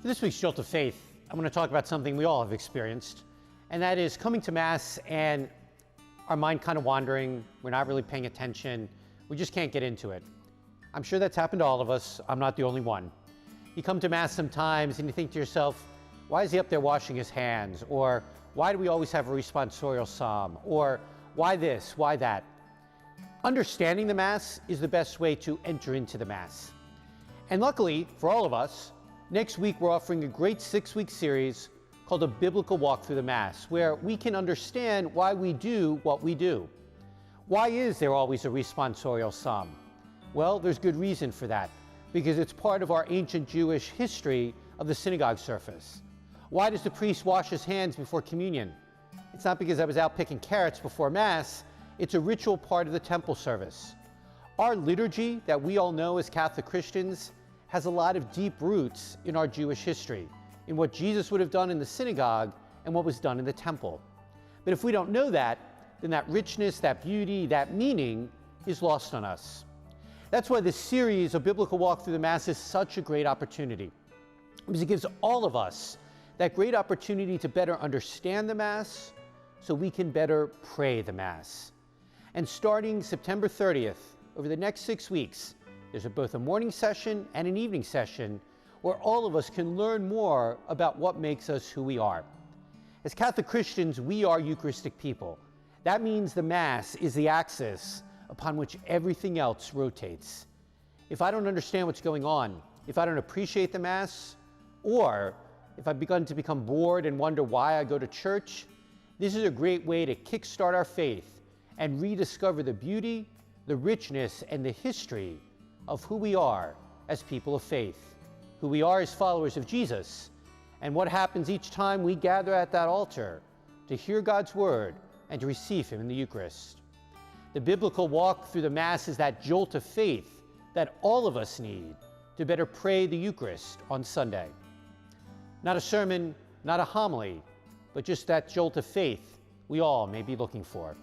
For this week's Jolt of Faith, I'm going to talk about something we all have experienced, and that is coming to Mass and our mind kind of wandering, we're not really paying attention, we just can't get into it. I'm sure that's happened to all of us, I'm not the only one. You come to Mass sometimes and you think to yourself, why is he up there washing his hands? Or why do we always have a responsorial psalm? Or why this, why that? Understanding the Mass is the best way to enter into the Mass. And luckily, for all of us, next week we're offering a great 6-week series called A Biblical Walk Through the Mass, where we can understand why we do what we do. Why is there always a responsorial psalm? Well, there's good reason for that, because it's part of our ancient Jewish history of the synagogue service. Why does the priest wash his hands before communion? It's not because I was out picking carrots before Mass, it's a ritual part of the temple service. Our liturgy that we all know as Catholic Christians has a lot of deep roots in our Jewish history, in what Jesus would have done in the synagogue and what was done in the temple. But if we don't know that, then that richness, that beauty, that meaning is lost on us. That's why this series, A Biblical Walk Through the Mass, is such a great opportunity, because it gives all of us that great opportunity to better understand the Mass so we can better pray the Mass. And starting September 30th, over the next 6 weeks, there's both a morning session and an evening session where all of us can learn more about what makes us who we are. As Catholic Christians, we are Eucharistic people. That means the Mass is the axis upon which everything else rotates. If I don't understand what's going on, if I don't appreciate the Mass, or if I've begun to become bored and wonder why I go to church, this is a great way to kickstart our faith and rediscover the beauty, the richness, and the history of who we are as people of faith, who we are as followers of Jesus, and what happens each time we gather at that altar to hear God's Word and to receive Him in the Eucharist. The biblical walk through the Mass is that jolt of faith that all of us need to better pray the Eucharist on Sunday. Not a sermon, not a homily, but just that jolt of faith we all may be looking for.